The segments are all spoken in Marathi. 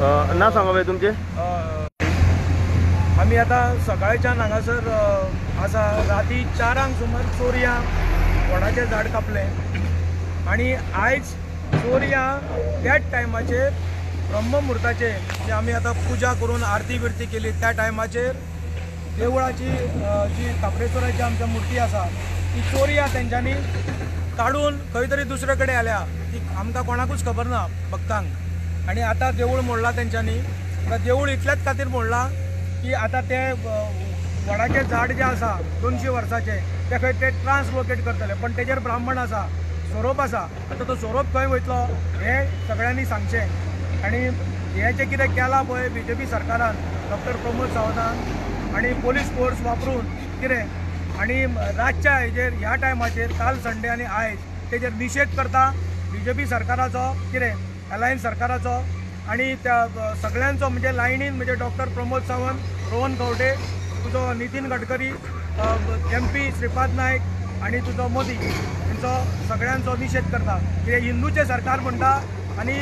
नाव सांगा बाई तुमचे. आम्ही आता सकाळच्यान हांगासर आसा. राती 4 सुमार चोरयां वडाचें झाड कापलें आणि आयज चोरयां त्याच टायमाचेर ब्रह्ममुहूर्ताचेर जे आमी आतां पुजा करून आरती बिरती केली त्या टायमाचेर देवळाची जी कापरेश्वराची आमच्या मुर्ती आसा ती चोरयां तेंच्यांनी काडून खंय तरी दुसरे कडेन आल्या. ती आमकां कोणाकूच खबर ना भक्तांक. आणि आतां देवूळ मोडलां तेंच्यांनी. देवूळ इतल्याच खातीर मोडलां की आतां ते वडाचें झाड जें आसा 200 वर्साचें ते खंय ते ट्रान्सलोकेट करतले. पण तेजेर ब्राह्मण आसा, सोरोप आसा. आतां तो सोरोप खंय वयतलो हें सगळ्यांनी सांगचें. आणि हें जें कितें केलां पळय BJP सरकारान, डॉक्टर प्रमोद सावंतान आणि पोलीस फोर्स वापरून कितें आणि रातच्या हेजेर ह्या टायमाचेर काल संडे आणि आयज तेजेर निशेध करता BJP सरकाराचो, कितें अलायन्स सरकाराचो. आणि त्या सगळ्यांचो म्हणजे लायनीन म्हणजे डॉक्टर प्रमोद सावंत, रोहन खंवटे, तुजो नितीन गडकरी, MP श्रीपाद नायक आणि तुजो मोदी हेंचो सगळ्यांचो निशेध करता. कित्याक हिंदूचें सरकार म्हणटा आणि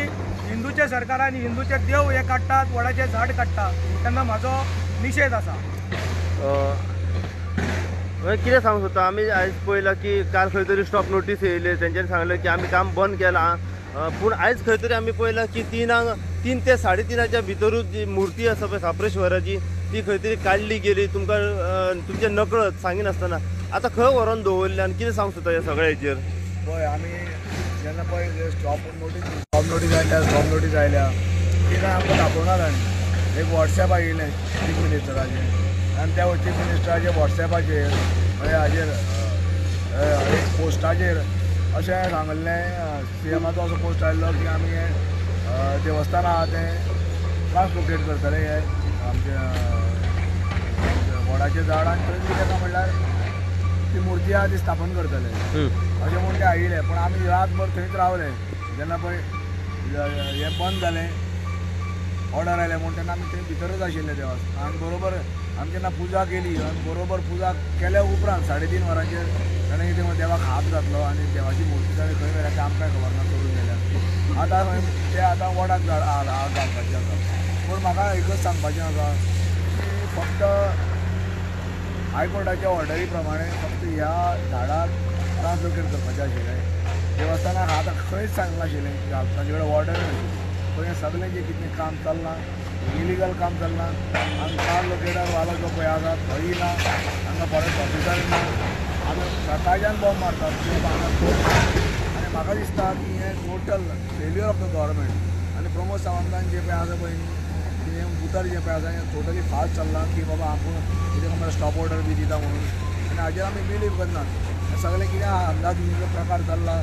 हिंदूचें सरकार आणि हिंदूचे देव हे काडटात, वडाचें झाड काडटा, तेन्ना म्हाजो निशेध आसा. कितें सांगूंक सोदता आमी आयज पळयलां की काल खंय तरी स्टॉप नोटीस येयले, तेंच्यांनी सांगलें की आमी काम बंद केलां. पूण आयज खंय तरी आमी पळयलां की 3 ते 3:30च्या भितरूच जी मुर्ती आसा पळय कापरेश्वराची ती खंय तरी काडली गेली. तुमकां तुमचें नकळत सांगिनासतना आतां खंय व्हरोन दवरल्या आनी कितें सांगूंक सोदता ह्या सगळ्या हेचेर. पळय आमी जेन्ना पळय स्टॉप नोटीस आयल्या ती काय आमकां दाखोवना तांणी. एक WhatsApp आयिल्लें चीफ मिनिस्टराचें आनी त्या चीफ मिनिस्टराच्या WhatsAppचेर म्हणजे हाजेर एक पोस्टाचेर अशें सांगल्लें, CMाचो असो पोस्ट आयिल्लो की आमी हें देवस्थान आहा तें ट्रान्सलोकेट करतले हे आमचे वडाचें झाड आनी थंय कितें काय म्हणल्यार ती मुर्ती आहा ती स्थापन करतले अशें म्हणून ते आयिल्ले. पण आमी रातभर थंयच रावले. जेन्ना पळय हें बंद जालें, ऑर्डर आयलें म्हणून तेन्ना आमी थंय भितरच आशिल्ले देवस्थान. आनी बरोबर आमी जेन्ना पुजा केली आनी बरोबर पुजा केल्या उपरांत 3:30 वरांचेर ताणें कितें देवाक हात घातलो आनी देवाची मुर्ती ताणें खंय व्हेल्या तें आमकां खबर ना सोडून गेल्यार. आतां ते आतां वडाक झाड घालपाचें आसा. पूण म्हाका एकच सांगपाचें आसा की फक्त हायकोर्टाच्या ऑर्डरी प्रमाणे फक्त ह्या झाडाक ट्रान्सलोकेट करपाचें आशिल्लें. देवस्थानाक आतां खंयच सांगनाशिल्लें की तांचे कडेन ऑर्डर नाशिल्ली. पण हें सगळें जें कितें काम चल्लां इलिगल काम चल्लां. आमी ट्रान्सलोकेटर वालो जो पळय आसा थंय ना, हांगा फॉरेस्ट ऑफिसर ना, आमी स्वताच्यान बॉम्ब मारतात खूब हांगा. आनी म्हाका दिसता की हें total failure of the government. आनी प्रमोद सावंतान जें पळय आसा पळय कितें उतर जें पळय आसा हें टोटली फास्ट चल्लां की बाबा आपूण कितें म्हणल्यार स्टॉप ऑर्डर बी दिता म्हणून. आनी हाजेर आमी बिलीव करनात. सगळें कितें अंदाज प्रकार चल्ला.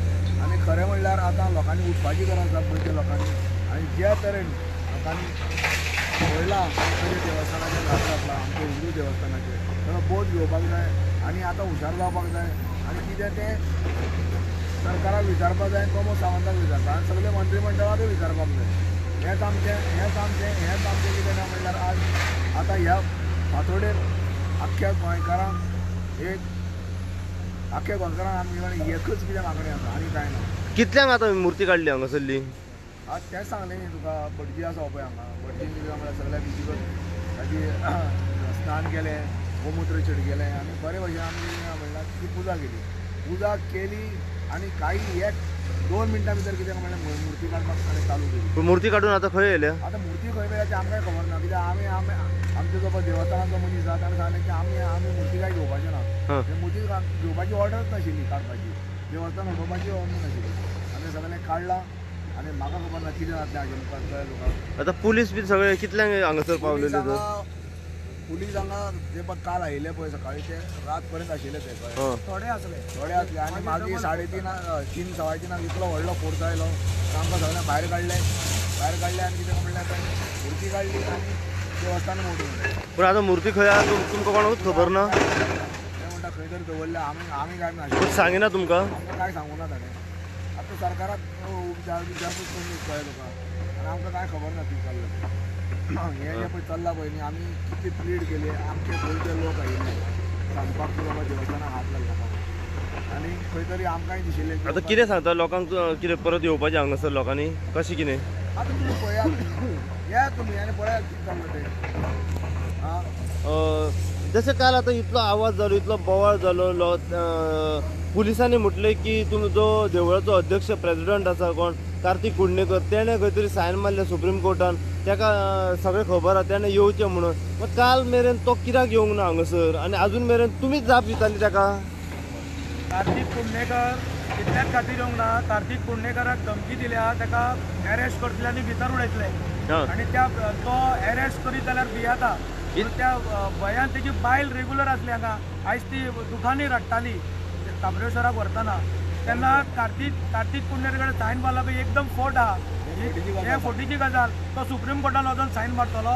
आनी खरें म्हणल्यार आतां लोकांनी उठपाची गरज आसा गोंयच्या लोकांनी. आनी ज्या तरेन लोकांनी पळयलां खंयच्या देवस्थानाचेर घात घातला आमच्या हिंदू देवस्थानाचेर, ताका बोध घेवपाक जाय आनी आतां हुशार जावपाक जाय. आनी कितें तें सरकाराक विचारपाक जाय, प्रमोद सावंताक विचारपाक आनी सगळे मंत्रीमंडळाकूय विचारपाक जाय. हेंच आमचें कितें काय म्हणल्यार आज आतां ह्या फांतोडेर आख्ख्या गोंयकारांक आख्ख्या गोंयकारांक आमी एकच कितें मागणी आसा आनी कांय ना. कितल्यांक आतां मुर्ती काडली हांगासरली? आज तेंच सांगलें न्ही तुका. भटजी आसा पळय हांगा, भटजीन कितें म्हणल्यार सगळ्या बिचीवर ताची स्नान केलें, गोमुत्र छिडकेलें आनी बरे भशेन आमी म्हणल्यार ती पुजा केली आनी काही 1-2 मिनटां भितर कितें म्हणल्यार मुर्ती काडपाक आनी चालू केली. मुर्ती काडून आतां खंय येयल्या? आतां मुर्ती खंय मेळ्ळ्या तें आमकांय खबर ना. कित्याक आमी आमचो जो पळय देवस्थानाचो मनीस आसा ताणें सांगलें की आमी मुर्ती काय घेवपाचें ना. मुर्ती घेवपाची ऑर्डरच नाशिल्ली काडपाची. देवस्थान उठोवपाची ऑर्डर नाशिल्ली. आमी सगळें काडलां आनी म्हाका खबर ना कितें जातलें हाजें मुखार कळ्ळें तुका. आतां पुलीस बी सगळे कितल्यांक हांगासर पावलेले? पुलीस हांगा जे काल आयिल्ले पळय सकाळीं ते रात पर्यंत आशिल्ले ते कळ्ळें. थोडे आसले आनी मागीर 3:30-3:15 इतलो व्हडलो फोर्स आयलो. आमकां सगळ्यांक भायर काडलें आनी कितें म्हणल्यार मुर्ती काडली आनी देवस्थान मोडून. पूण आतां मुर्ती खंय आसा तुमकां कोणाकूच खबर ना? ते म्हणटा खंय तरी दवरल्या. आमी काय नाशिल्ले. सांगिना तुमकां? आमकां काय सांगूं ना ताणें. आतां सरकाराक विचारपूस करून कळ्ळें तुका. आनी आमकां काय खबर ना ती चल्लां हें जें पळय चल्लां पळय न्ही. आमी कितली प्लीड केली. आमचे गोंयचे लोक आयिल्ले सांगपाक की बाबा देवस्थानाक हात घालनाका आनी खंय तरी आमकांय दिशिल्लें. आतां कितें सांगता लोकांक? कितें परत येवपाचें हांगासर लोकांनी कशें कितें? आता तुम्ही पळयात या तुम्ही आणि पळयात किती चांगलं ते जसं काल आता इतलो आवाज जालो इतलो बोवाळ जालो पुलिसांनी म्हटले की तुमी जो देवळाचो अध्यक्ष प्रेसिडेंट आसा कोण कार्तिक कुडणेकर तेणें खंय तरी सायन मारल्या सुप्रीम कोर्टान ताका सगळें खबर आसा तेणें येवचें म्हणून मग काल मेरेन तो कित्याक येवंक ना हांगासर आनी अजून मेरेन तुमीच जाप दिताली ताका कार्तिक कुडणेकर इतल्याच खातीर येवंक ना कार्तिक कुडणेकराक धमकी दिल्या ताका अरेस्ट करतले आनी भितर उडयतले आनी त्या तो अरेस्ट करीत जाल्यार भियाता त्या भयान तेजी बायल रेग्युलर आसली हांगा आयज ती दुखानी रडटाली काबरेश्वराक व्हरतना तेन्ना कार्तिक कुडणेकर कडेन सायन मारला पळय एकदम फोट आहा हे फोटीची गजाल तो सुप्रीम कोर्टान वचून सायन मारतलो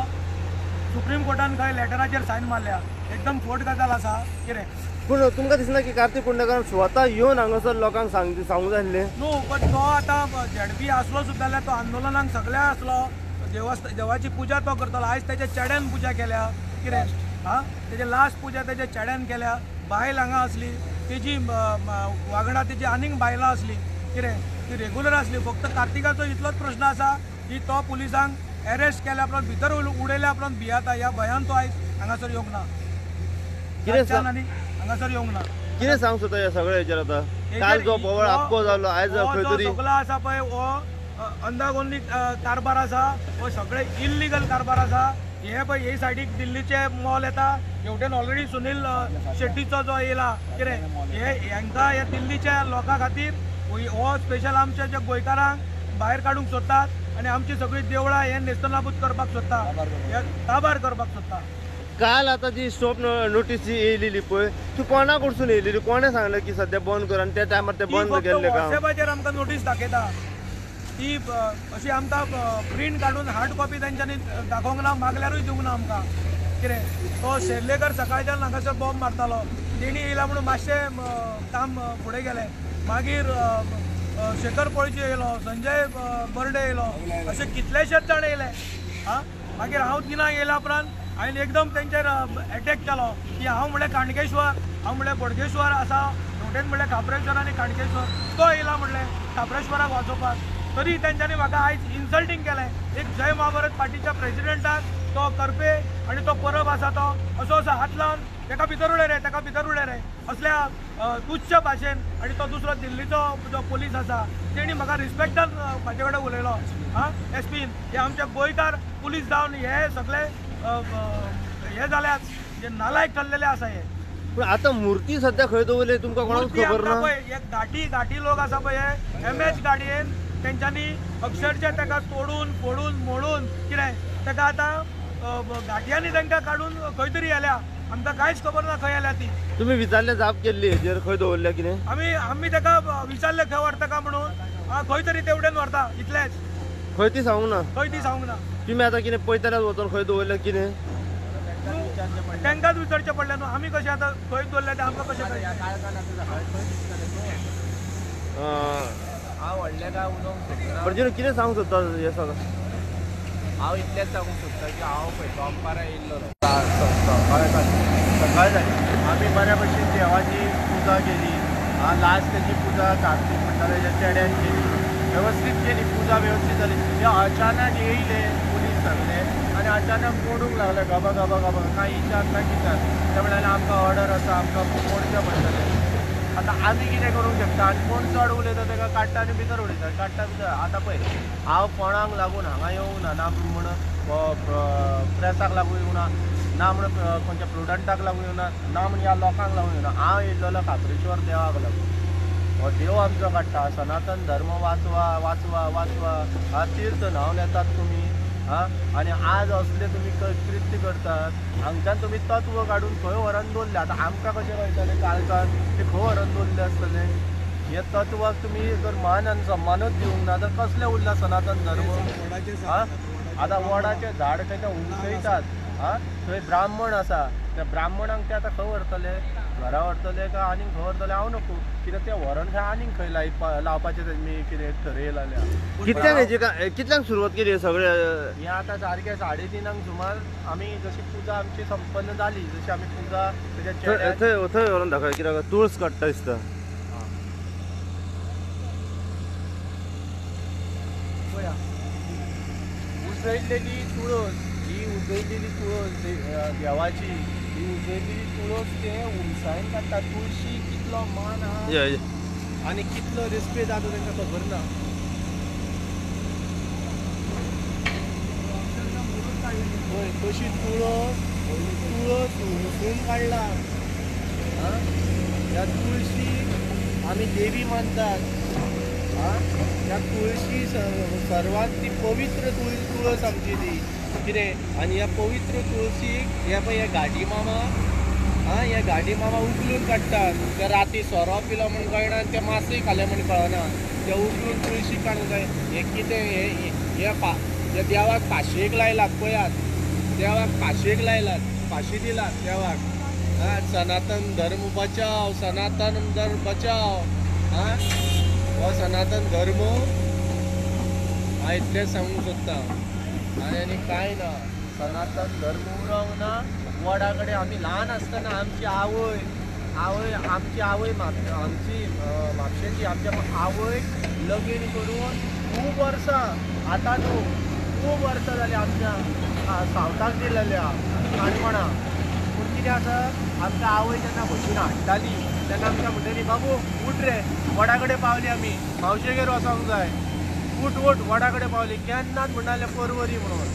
सुप्रीम कोर्टान खंय लेटराचेर सायन मारल्या एकदम फोट गजाल आसा कितें पूण तुमकां दिसना की कार्तिक कुडणेकर स्वता येवन हांगासर लोकांक सांगूंक जाय आसलें न्हू पण तो आतां झेडपी आसलो सुद्दां जाल्यार तो आंदोलनाक सगळ्या आसलो देवाची पुजा तो करतलो आयज तेच्या चेड्यान पुजा केल्या कितें तेजे लास्ट पुजा तेच्या चेड्यान केल्या बायल हांगा आसली तेजी वांगडा तेजी आनीक बायलां आसली कितें ती रेग्युलर आसली फक्त कार्तिकाचो इतलोच प्रश्न आसा की तो पुलिसांक अरेस्ट केल्या उपरांत भितर उडयल्या उपरांत भियाता ह्या भयान तो आयज हांगासर येवंक ना कितें आनी हांगासर येवंक ना कितें सांग सोदता ह्या सगळ्या हेचेर आतां काल जो बोवाळ आप्पो जालो आयज खंय तरी सगळो आसा पळय हो अंदागोंदी कारबार आसा हो सगळे इल्लिगल कारबार आसा हे पळय हे सायडीक दिल्लीचे मॉल येता हेवटेन ऑलरेडी सुनील शेट्टीचो जो येयला कितें हेंकां हे दिल्लीच्या लोकां खातीर हो स्पेशल आमच्या जे गोंयकारांक भायर काडूंक सोदतात आनी आमची सगळीं देवळां हे नेस्तनाबूत करपाक सोदता हे ताबार करपाक सोदता काल आता जी स्टॉप नोटीस जी येयलेली पळय ती कोणा कडसून येयलेली कोणें सांगलें की सध्या बंद कर आनी त्या टायमार ते बंद केल्ले का वॉट्सॅपाचेर आमकां नोटीस दाखयता ती अशी आमकां प्रिंट काडून हार्ड कॉपी तांच्यांनी दाखोवंक ना मागल्यारूय दिवंक ना आमकां कितें तो शेर्लेकर सकाळच्यान हांगासर बॉम्ब मारतालो तेणी येयला म्हणून मातशें काम फुडें गेलें मागीर शेखर पळची येयलो संजय बर्डे येयलो अशे कितलेशेच जाण येयले मागीर हांव तिनाक येयल्या उपरांत हांवें एकदम तेंचेर एटॅक केलो की हांव म्हणलें काणकेश्वर हांव म्हणलें बोडगेश्वर आसा रोटेन म्हणलें खापरेश्वर आनी काणकेश्वर तो येयला म्हणलें खापरेश्वराक वाचोवपाक तरी तेंच्यांनी म्हाका आयज इन्सल्टींग केलें एक जय महाभारत पार्टीच्या प्रेसिडेंटाक तो करपे आनी तो परब आसा तो असो हात लावन ताका भितर उडय रे असल्या तुच्छ भाशेन आनी तो दुसरो दिल्लीचो जो पोलीस आसा तेणी म्हाका रिस्पेक्टान म्हाजे कडेन उलयलो एसपीन हे आमचे गोंयकार पुलीस जावन हे सगळे हे जाल्यात जे नालायक ठरलेले आसा हे पूण आतां मूर्ती सध्या खंय दवरले तुमकां कोणाक खबर ना पळय एक गाठी लोक आसा पळय हे एमएच गाडयेन तेंच्यांनी अक्षरशः ताका तोडून फोडून मोडून कितें ताका आतां गाटयांनी तांकां काडून खंय तरी येल्या आमकां कांयच खबर ना खंय येल्या ती तुमी विचारले जाप केल्ली हेजेर खंय दवरल्या कितें आमी ताका विचारले खंय व्हरता काय म्हणून खंय तरी तेवडेन व्हरता इतलेंच खंय ती सांगूंक ना खंय ती सांगूंक ना तुमी आतां कितें पळयतल्याच वचून खंय दवरल्या कितें तांकांच विचारचें पडलें न्हू आमी कशें आतां खंय दवरलें तें आमकां कशें हांव व्हडलें काय उलोवंक सोदना पण कितें सांगूंक सोदता हे सगळें हांव इतलेंच सांगूंक सोदता की हांव पळय दनपारां येयल्लो सकाळ जाली आमी बऱ्या भशेन देवाची पुजा केली लास्ट तेजी पुजा कार्तिक म्हणटा तेज्या चेड्यान केली वेवस्थीत केली पुजा वेवस्थीत जाली ते अचानक येयले पुलीस सगळे आनी अचानक मोडूंक लागले गबा काय विचार ना कित्याक ते म्हणाले आमकां ऑर्डर आसा आमकां मोडचें पडटलें आतां आमी कितें करूंक शकता आनी कोण चड उलयता ताका काडटा आनी भितर उडयता काडटा भितर आतां पळय हांव कोणाक लागून हांगा येवंक ना म्हूण प्रेसाक लागून येवना ना म्हणून खंयच्या प्रुडंटाक लागून येवना ना म्हणून ह्या लोकांक लागून येवना हांव येयल्लो खापरेश्वर देवाक लागून हो देव आमचो काडटा सनातन धर्म वाचवा तीर्थ नांव येतात तुमी आनी आज असले तुमी कृत्य करतात हांगच्यान तुमी तत्व काडून खंय व्हरून दवरले आतां आमकां कशें कळटलें काळखान ते खंय व्हरून दवरले आसतले हे तत्वाक तुमी जर मान आनी सम्मानूच दिवंक ना तर कसले उरला सनातन धर्म आतां वडाचें झाड खंय ते उंचयतात थंय ब्राह्मण आसा त्या ब्राह्मणांक ते आतां खंय व्हरतले घरा व्हरतले काय आनीक खंय व्हरतले हांव नको कित्याक ते व्हरून खंय आनीक खंय लावपाचें तेमी कितें थरयला जाल्यार कितल्यांक हेजी कितल्यांक सुरवात केली सगळे हें आतां सारकें 3:30 सुमार आमी जशी पुजा आमची संपन्न जाली जशी आमी पुजा तेच्या थंय व्हरून दाखय कित्याक तुळस काडटा दिसता उजळलेली तुळस, ही उजळलेली तुळस देवाची, ही उजळलेली तुळस ते उंचायन काडटा. तुळशी कितलो मान आहा आणि कितलो रिस्पेद आहा तांकां खबर ना. होय कशी तुळस उंचून काडला. ह्या तुळशी आमी देवी मानतात. ह्या तुळशी सर्वात ती पवित्र तुळस आमची ती कितें. आनी ह्या पवित्र तुळशीक हे पळय हे गाडी मामा, हे गाडी मामा उखलून काडटात. ते राती सोरो पिलो म्हण कळना आनी ते मासय खाले म्हण कळना. ते उखलून तुळशी काडूंक जाय. हे कितें हे देवाक पाशेक लायलात पळयात. देवाक पाशेक लायलात, फाशी दिलात देवाक. सनातन धर्म बचाव, सनातन धर्म बचाव. हो सनातन धर्म हांव इतलें सांगूंक सोदता. आनी कांय ना. सनातन धर्म उरोंक ना. वडा कडेन आमी ल्हान आसतना आमची आवय आमची म्हापशेची आमच्या आवयक लगीन करून खूब वर्सां, आतां न्हू खूब वर्सां जालीं आमच्या सावथाक दिलेल्या काणकोणा. पूण कितें आसा, आमकां आवय जेन्ना बशीन हाडटाली तेन्ना आमकां म्हणटाली बाबू उठ रे, वडा कडेन पावली आमी, मावशेगेर वचोंक जाय. उठ वडा कडेन पावली. केन्नाच म्हणटाले परवरी म्हणून,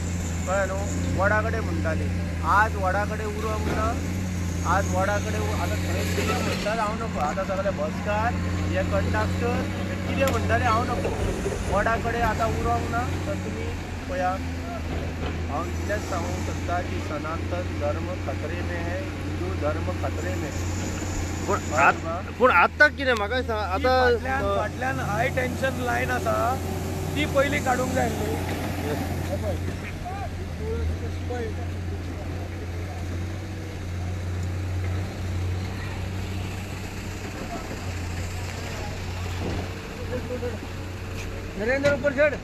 कळ्ळें न्हू. वडा कडेन म्हणटाली. आज वडा कडेन उरोंक ना. आज वडा कडेन आतां खंय कितें म्हणटाले हांव नको. आतां सगळे बसकार हे कंडक्टर कितें म्हणटाले हांव नको. वडा कडेन आतां उरोंक ना. तर तुमी पळयात, हांव इतलेंच सांगूंक सोदता की सनातन धर्म खतरे में है, हिंदू धर्म खतरे में. पूण आतां कितें म्हाका सांग. आतां फाटल्यान हाय टेन्शन लायन आसा ती पयली काडूंक जाय न्हू. नरेंद्र ऊपर चढ़.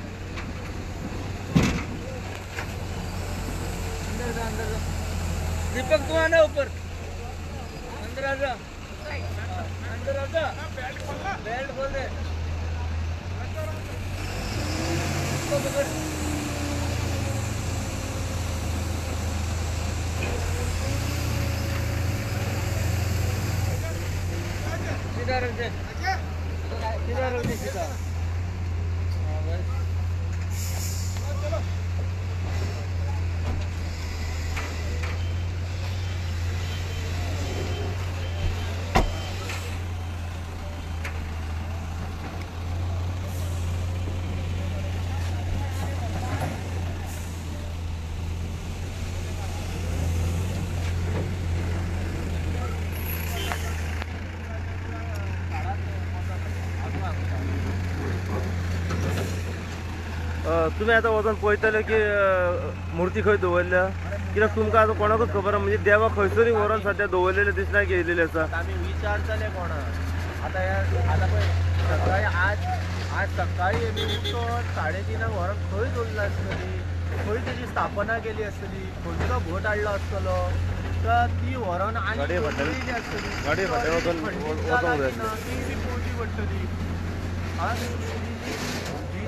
अंदर जा. दीपक तू आना ऊपर. अंदर आ जा. अंदर आ जा. बेल्ट खोल दे. इसको पकड़. सीधा रख दे. सीधा रख दे. सीधा. तुमी आतां वचोन पळयतले की मुर्ती खंय दवरल्या. कित्याक तुमकां आतां कोणाकूच खबर ना. म्हणजे देवा खंयसरी व्हरोन सद्या दवरलेले दिसना की येयलेले आसा. आमी विचारतले कोणाक. आतां पळय सकाळी आज सकाळी आमी उठून 3:30 व्हरोन खंय दवरला आसतली, खंय तेजी स्थापना केली आसतली, खंयचो भट हाडलो आसतलो. तर ती व्हरोन आनी गाडये फाटल्यान पयली आसतली. गाडये फाटल्यान वचोन खंडीत जाय जालां की आसलें. ना ती बी पळोवची पडटली.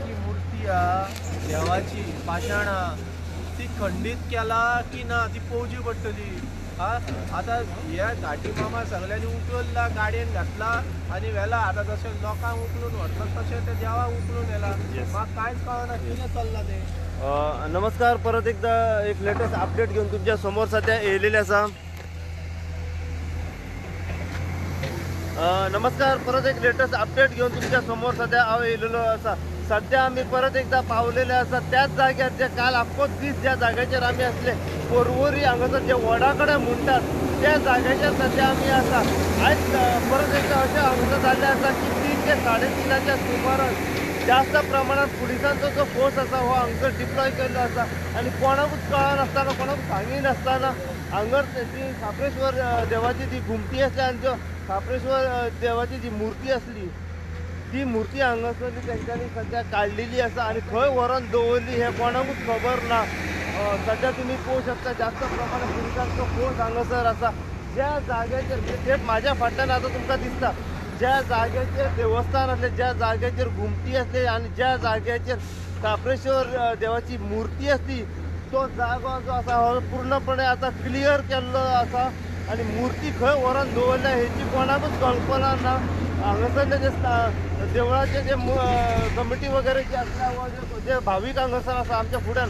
जी मूर्ती आहा देवाची पाशाणा ती खंडीत केला की ना ती पळोवची पडटली. आतां ह्या घाटी मामा सगळ्यांनी उखलला, गाडयेन घातला आनी व्हेला. आतां जशें लोकांक उखलून व्हरतात तशें ते देवाक उखलून येला. म्हाका कांयच कळना कितें चल्लां तें. नमस्कार, परत एकदा एक लेटेस्ट अपडेट घेऊन तुमच्या समोर सध्या येयलेले आसा. नमस्कार, परत एक लेटेस्ट अपडेट घेऊन तुमच्या समोर सध्या हांव येयलेलो आसा. सध्या आम्ही परत एकदा पावलेले आसा त्याच जाग्यार जे काल आख्खो दीस ज्या जाग्याचेर आमी आसले परवरी हांगासर जे वडा कडेन म्हणटात त्या जाग्याचेर सध्या आमी आसा. आयज परत एकदा अशें हांगासर जाल्लें आसा की 3 ते 3:30च्या सुमारान जास्त प्रमाणात पुलिसांचो जो फोर्स आसा हो हांगासर डिप्लॉय केल्लो आसा आनी कोणाकूच कळनासतना कोणाकूच सांगी नासतना हांगर जी साप्रेश्वर देवाची जी घुमटी आसली आनी जो साप्रेश्वर देवाची जी मुर्ती आसली ती मुर्ती हांगासर तेंच्यांनी सध्या काडलेली आसा आनी खंय व्हरोन दवरली हें कोणाकूच खबर ना. सध्या तुमी पळोवंक शकता जास्त प्रमाणात पुलिसांचो फोर्स हांगासर आसा. ज्या जाग्याचेर थेट म्हाज्या फाटल्यान आतां तुमकां दिसता ज्या जाग्याचेर देवस्थान आसलें, ज्या जाग्याचेर घुमटी आसली आनी ज्या जाग्याचेर काप्रेश्वर देवाची मूर्ती असती तो जागो जो असा हो पूर्णपणे आता क्लिअर केल्लो असा आणि मूर्ती खंय व्हरोन दवरल्या हेची कोणाकूच कल्पना ना. हांगासरले जे देवळाचे जे कमिटी वगैरे जे आसल्या जे भावीक हांगासर आसा आमच्या फुड्यान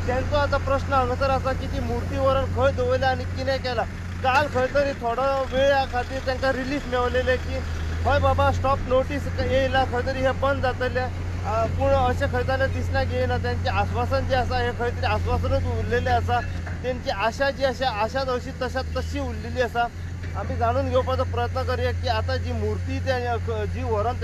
त्यांचो आता प्रश्न हांगासर आसा की ती मूर्ती व्हरोन खंय दवरल्या आनी कितें केला. काल खंय तरी थोडो वेळा खातीर तांकां रिलीफ मेळलेले की हय बाबा स्टॉप नोटीस येयला खंय तरी हे बंद जातले. पूण अशें खंय जाल्यार दिसण्याक येयना. तेंचें आश्वासन जें आसा हें खंय तरी आश्वासनूच उरलेलें आसा. तेंची आशा जी आसा आशा अशी तशी उरलेली आसा. आमी जाणून घेवपाचो प्रयत्न करूया की आतां जी मूर्ती जी व्हरोन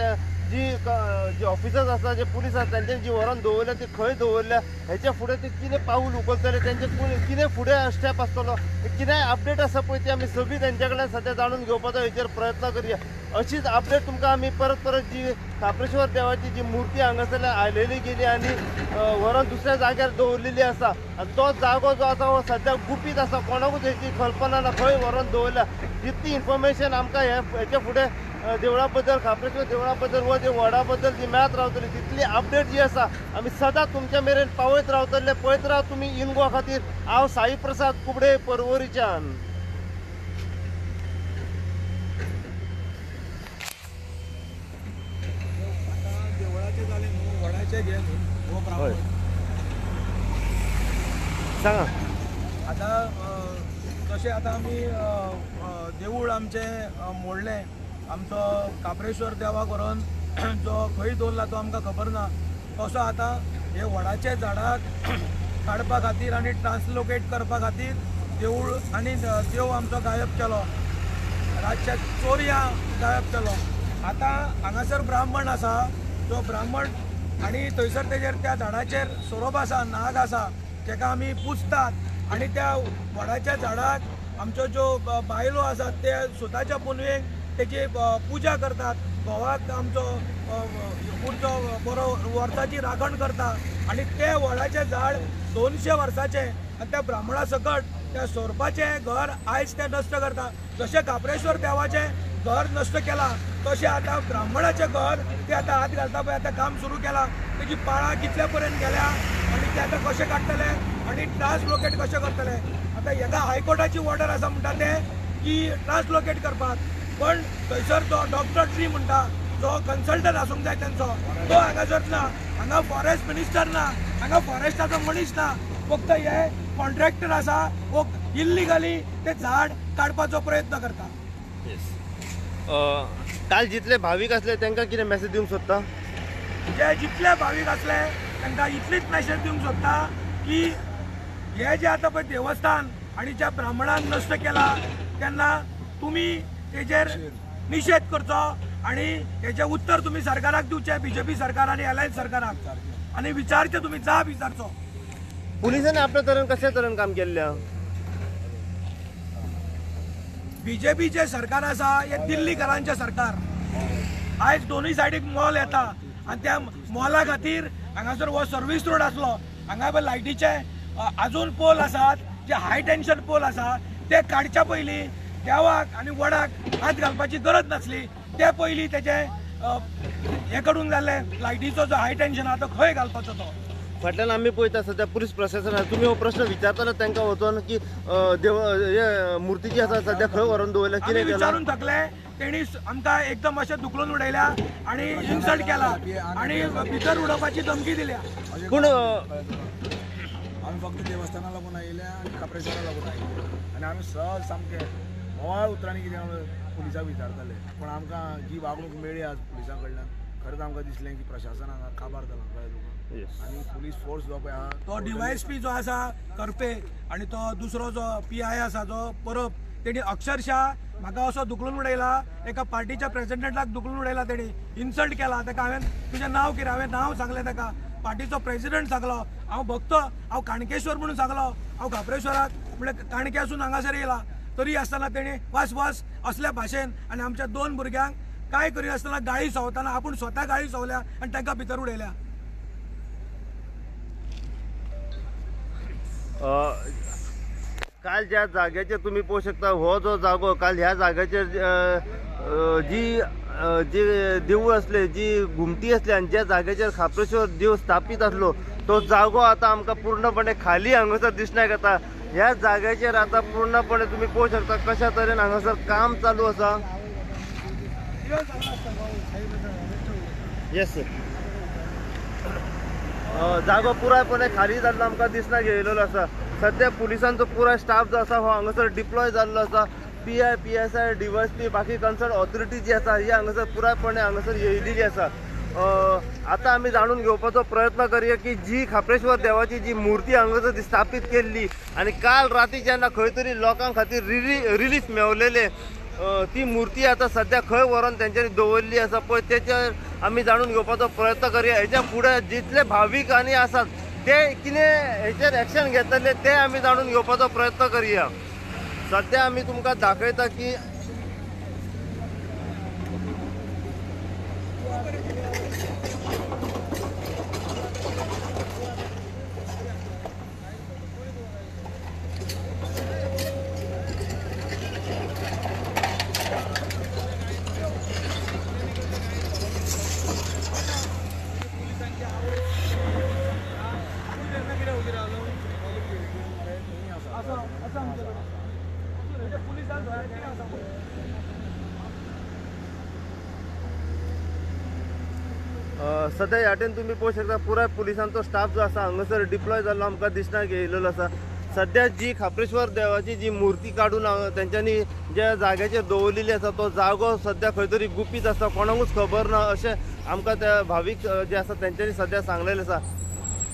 जी ऑफिसर्स आसा जे पुलीस आसा तेंच्यांनी जी व्हरोन दवरल्या ती खंय दवरल्या हेच्या फुडें ते कितें पाऊल उखलतले तेंचे कितें फुडें स्टेप आसतलो कितेंय अपडेट आसा पळय ती आमी सगळी तेंच्या कडल्यान सद्या जाणून घेवपाचो हेचेर प्रयत्न करूया. अशीच अपडेट तुमकां आमी परत जी काप्रेश्वर देवाची जी मूर्ती हांगासरल्यान आयलेली गेली आनी व्हरोन दुसऱ्या जाग्यार दवरलेली आसा आनी तो जागो जो आसा हो सद्या गुपीत आसा. कोणाकूच हेची कल्पना ना खंय व्हरोन दवरल्या. जितली इन्फॉर्मेशन आमकां हेच्या फुडें देवळा बद्दल काप्रेश्वर देवळा बद्दल व जे वडा बद्दल जी मेळत रावतली तितली अपडेट जी आसा आमी सदांच तुमच्या मेरेन पावयत रावतले. पळयत राव तुमी इनगो खातीर. हांव साई प्रसाद कुबडे परवरीच्यान. देवळाचे जाले न्हू वडाचे घे न्हू हो ब्राह्मण. सांगा आतां जशें आतां आमी देवूळ आमचें मोडलें आमचो काप्रेश्वर देवाक व्हरोन जो खंय दवरला तो आमकां खबर ना. तसो आतां हे वडाचे झाडाक काडपा खातीर आनी ट्रान्सलोकेट करपा खातीर देवूळ आनी देव आमचो गायब केलो. रातच्या चोरया गायब केलो. आतां हांगासर ब्राह्मण आसा जो ब्राह्मण आनी थंयसर तेजेर त्या झाडाचेर सोरोप आसा नाग आसा जेका आमी पुजतात आनी त्या वडाच्या झाडाक आमच्यो ज्यो बायलो आसात ते सुताच्या पुनवेक तेची पुजा करतात. घोवाक आमचो पुढचो बरो वर्साची राखण करता आनी ते वडाचें झाड 200 वर्साचें आनी त्या ब्राह्मणा सकट त्या सोरपाचें घर आयज ते नश्ट करता. जशें काप्रेश्वर देवाचें घर नश्ट केलां तशें आतां ब्राह्मणाचें घर ते आतां हात घालता पळय आतां काम सुरू केलां. तेजी पाळां कितले पर्यंत गेल्या आनी ते आतां कशें काडटले आनी ट्रान्सलोकेट कशें करतले. आतां हेका हायकोर्टाची ऑर्डर आसा म्हणटा ते की ट्रान्सलोकेट करपाक. पण थंयसर तो डॉक्टर ट्री म्हणटा जो कन्सल्टंट आसूंक जाय तेंचो तो हांगासर ना. हांगा फॉरेस्ट मिनिस्टर ना. हांगा फॉरेस्टाचो मनीस ना. फक्त हे कॉन्ट्रॅक्टर आसा वो इल्लिगली ते झाड काडपाचो प्रयत्न करता. काल जितले भावीक आसले तांकां कितें मॅसेज दिवंक सोदता. जे जितले भावीक आसले तांकां इतलीच मॅसेज दिवंक सोदता की हे जे आतां पळय देवस्थान आनी ज्या ब्राह्मणान नश्ट केला तेन्ना तुमी तेजेर निशेध करचो आनी हेचें उत्तर तुमी सरकाराक दिवचें BJP सरकार आनी अलायन्स सरकाराक आनी विचारचें तुमी जाप विचारचो. पुलिसांनी आपल्या तरेन कशा तरेन काम केल्लें. BJPचें सरकार आसा हें दिल्लीकरांचें सरकार. आयज दोनूय सायडीक मॉल येता आनी त्या मॉला खातीर हांगासर हो सर्वीस रोड आसलो. हांगा पळय लायटीचे आजून पोल आसात जे हाय टेन्शन पोल आसा ते काडच्या पयलीं देवाक आनी वडाक हात घालपाची गरज नासली. ते पयलीं तेजें हें करूंक जाल्लें. लायटीचो जो हाय टेन्शन आहा तो खंय घालपाचो तो. फाटल्यान आमी पळयता सध्या पुलीस प्रशासन तुमी हो प्रश्न विचारताले तांकां वचोन की देव हे मुर्ती जी आसा सध्या खंय व्हरोन दवरल्या कितें केलां. विचारून थकले. तेणी आमकां एकदम अशें दुखलून उडयल्या आनी इन्सल्ट केला आनी भितर उडोवपाची धमकी दिल्या. पूण आमी फक्त देवस्थाना लागून आयिल्ले आनी काप्रेश्वरा लागून आयिल्ले आनी आमी सहज सामके मोवाळ उतरांनी कितें पुलिसाक विचारताले. पूण आमकां जी वागणूक मेळ्ळी आज पुलिसां कडल्यान खरेंच आमकां दिसलें की प्रशासन हांगा काबार जालां कळ्ळें तुका. आनी पुलीस फोर्स जो पळय आहा तो DYSP जो आसा करपे आनी तो दुसरो जो PI आसा जो परब तेणी अक्षरशः म्हाका असो दुखलून उडयला. एका पार्टीच्या प्रेसिडेंटाक दुखलून उडयला. तेणी इन्सल्ट केला. ताका हांवें तुजें नांव कितें हांवें नांव सांगलें ताका. पार्टीचो प्रेसिडेंट सांगलो. हांव भक्तो हांव काणकेश्वर म्हणून सांगलो. हांव काप्रेश्वराक म्हणल्यार काणक्यासून हांगासर येयला. तरी आसतना तेणी वास असल्या भाशेन आनी आमच्या 2 भुरग्यांक काय करिनासतना गाळी सवताना आपूण स्वता गाळी सवल्या आनी तांकां भितर उडयल्या. काल ज्या जाग्याचेर तुम्ही पळोवंक शकता हो जो जागो काल ह्या जाग्याचेर जी जे देऊळ असले, जी घुमटी असली आणि ज्या जाग्याचेर खापरेश्वर देव स्थापित असलो तो जागो आता आमकां पूर्णपणे खाली हांगासर दिसण्याक येता. ह्या जाग्याचेर आता पूर्णपणे तुम्ही पळोवंक शकता कशा तरेन हांगासर काम चालू आसा. येस जागो पुरायपणे खाली जाल्लो आमकां दिसण्याक येयलेलो आसा. सध्या पुलिसांचो पुराय स्टाफ जो आसा हो हांगासर डिप्लॉय जाल्लो आसा. PI, PSI, DYSP बाकी कन्सर्न ऑथॉरिटी जी आसा ही हांगासर पुरायपणे हांगासर येयलेली आसा. आता आम्ही जाणून घेवपाचो प्रयत्न करूया की जी खापरेश्वर देवाची जी मूर्ती हांगासर स्थापीत केल्ली आणि काल राती जेन्ना खंय तरी लोकां खातीर रिलीफ मेवलेले ती मूर्ती आता सध्या खंय व्हरून तेंच्यांनी दवरली आसा पळय तेचेर आमी जाणून घेवपाचो प्रयत्न करूया. हेच्या फुडें जितले भावीक आनी आसात ते कितें हेचेर एक्शन घेतले ते आमी जाणून घेवपाचो प्रयत्न करूया. सध्या आमी तुमकां दाखयता की सध्या ह्या वाटेन तुम्ही पळोवंक शकता पुराय पुलिसांचो स्टाफ जो आसा हांगासर डिप्लॉय जाल्लो आमकां दिसण्याक येयलेलो आसा. सध्या जी खापरेश्वर देवाची जी मूर्ती काडून तेंच्यांनी ज्या जाग्याचेर दवरलेली आसा तो जागो सध्या खंय तरी गुपीत आसा, कोणाकूच खबर ना अशें आमकां त्या भावीक जे आसा तेंच्यांनी सध्या सांगलेलें आसा.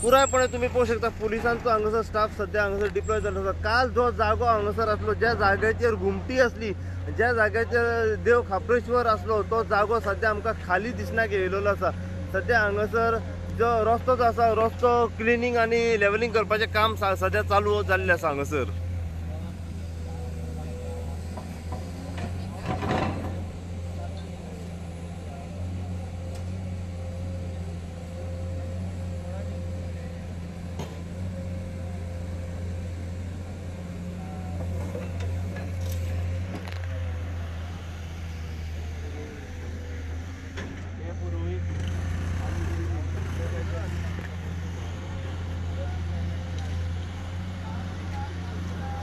पुरायपणे तुम्ही पळोवंक शकता पुलिसांचो हांगासर स्टाफ सध्या हांगासर डिप्लॉय जाल्लो आसा. काल जो जागो हांगासर आसलो, ज्या जाग्याचेर घुमटी असली, ज्या जाग्याचेर देव खापरेश्वर आसलो तो जागो सध्या आमकां खाली दिसण्याक येयलेलो आसा. सध्या हांगासर जो रस्तो जो आसा रस्तो क्लिनिंग आणि लेवलिंग करपाचें काम सध्या चालू जाल्लें आसा हांगासर.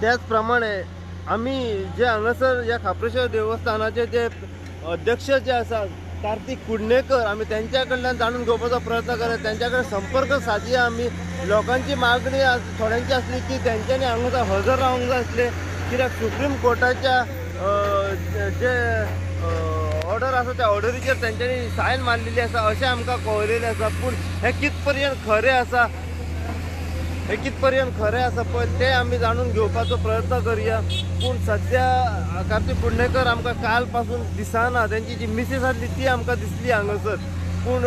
त्याचप्रमाणे आम्ही जे हांगासर या खापरेश्वर देवस्थानाचे जे अध्यक्ष जे आसा कार्तिक कुडणेकर आम्ही त्यांच्या कडल्यान जाणून घेवपाचो प्रयत्न करत. त्यांच्याकडे संपर्क साधया. आम्ही लोकांची मागणी थोड्यांची असली की त्यांच्यानी हांगासर हजर रावंक जाय आसले, कित्याक सुप्रीम कोर्टाच्या जे ऑर्डर आसा त्या ऑर्डरीचेर त्यांच्यानी सायन मारलेली आसा अशें आमकां कळलेलें आसा. पूण हे कितपर्यंत खरें आसा, हे कितपर्यंत खरें आसा पळय ते आमी जाणून घेवपाचो प्रयत्न करूया. पूण सध्या कार्तिक कुडणेकर आमकां काल पासून दिसना. त्यांची जी मिसेस आसली ती आमकां दिसली हांगासर. पूण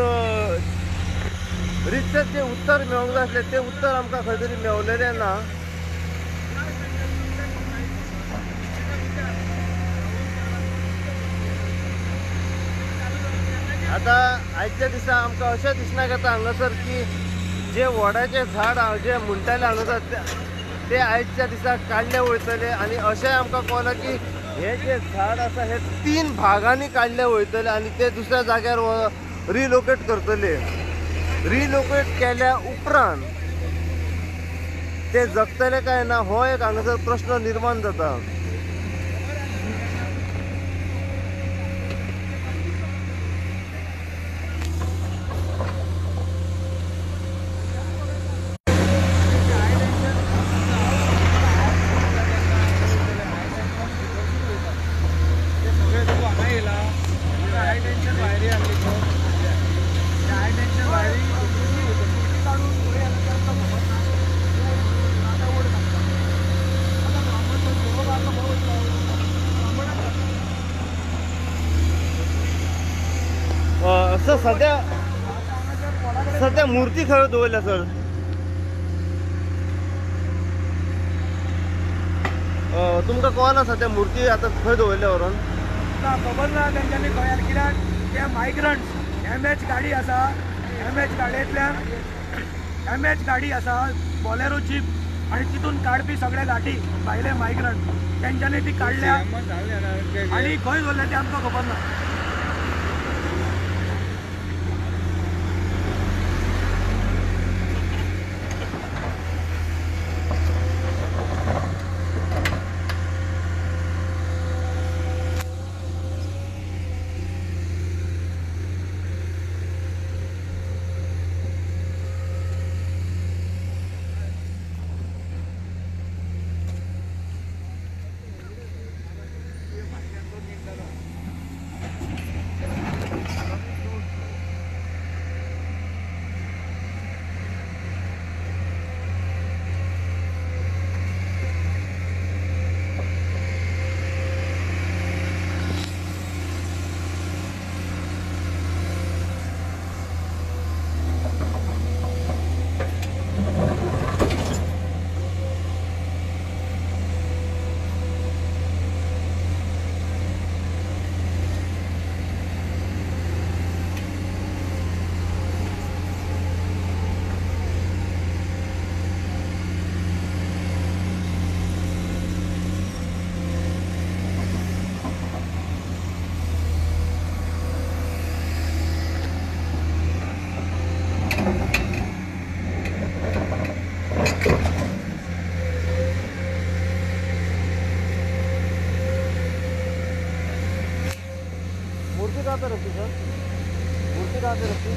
रितसर जे उत्तर मेळोंक जाय आसलें ते उत्तर आमकां खंय तरी मेवलेलें ना. आता आयच्या दिसा आमकां अशें दिसण्याक येता हांगासर की जे वडाचे झाड जे म्हणटाले हांगासर ते आयच्या दिसा काडले वयतले आणि अशें आमकां कळ्ळां की हे जे झाड आसा हे 3 भागांनी काडले वयतले आणि ते दुसऱ्या जाग्यार रिलोकेट करतले. रिलोकेट केल्या उपरांत ते जगतले काय ना हो एक हांगासर प्रश्न निर्माण जाता. सर सध्या मूर्ती खंय दवरल्या सर? तुमकां कळना सध्या मूर्ती आतां खंय दवरल्या व्हरून? खबर ना तेंच्यांनी खंय, कित्याक ते मायग्रंट्स MH गाडी आसा, MH गाडयेंतल्यान MH गाडी आसा बोलेरो जीप आणि तितून काडपी सगळे गाठी भायले मायग्रंट तेंच्यांनी ती काडल्या आणि खंय दवरल्या ते आमकां खबर ना. मूर्ति कहाँ पे रखी सर? मूर्ति कहाँ पे रखी?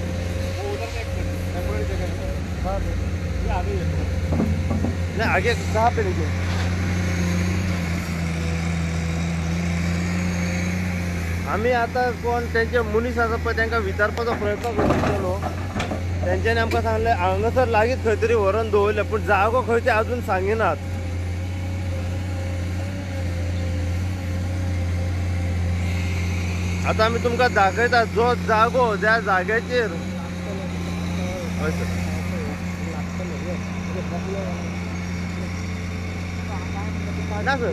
नहीं आगे कहाँ पे लेके? आम्ही आता कोण त्यांचे मुनीस आसा पळय तांकां विचारपाचो प्रयत्न करतलो. त्यांच्यानी आमकां सांगलें हांगासर लागींच खंय तरी व्हरून दवरलें पूण जागो खंय ते अजून सांगिनात. आता आमी तुमकां दाखयता जो जागो ज्या जाग्याचेर हय सर. ना सर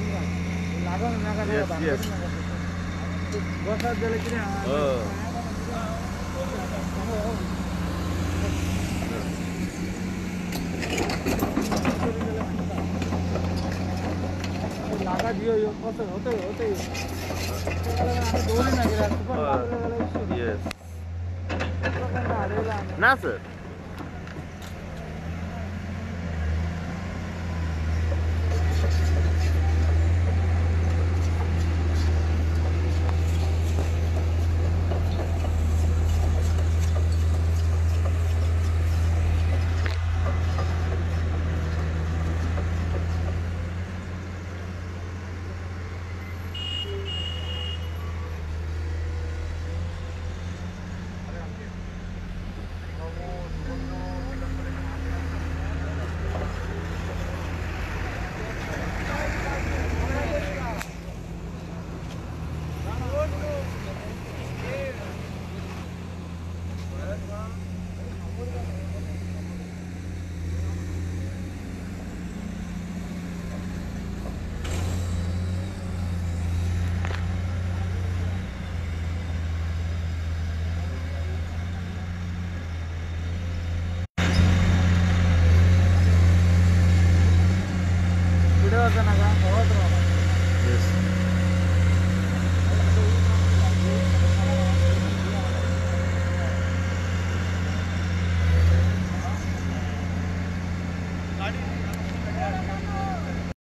येस येस बसात जाल्यार कितें लागात यो कसं होतं दोन्ही नाही येस ना सर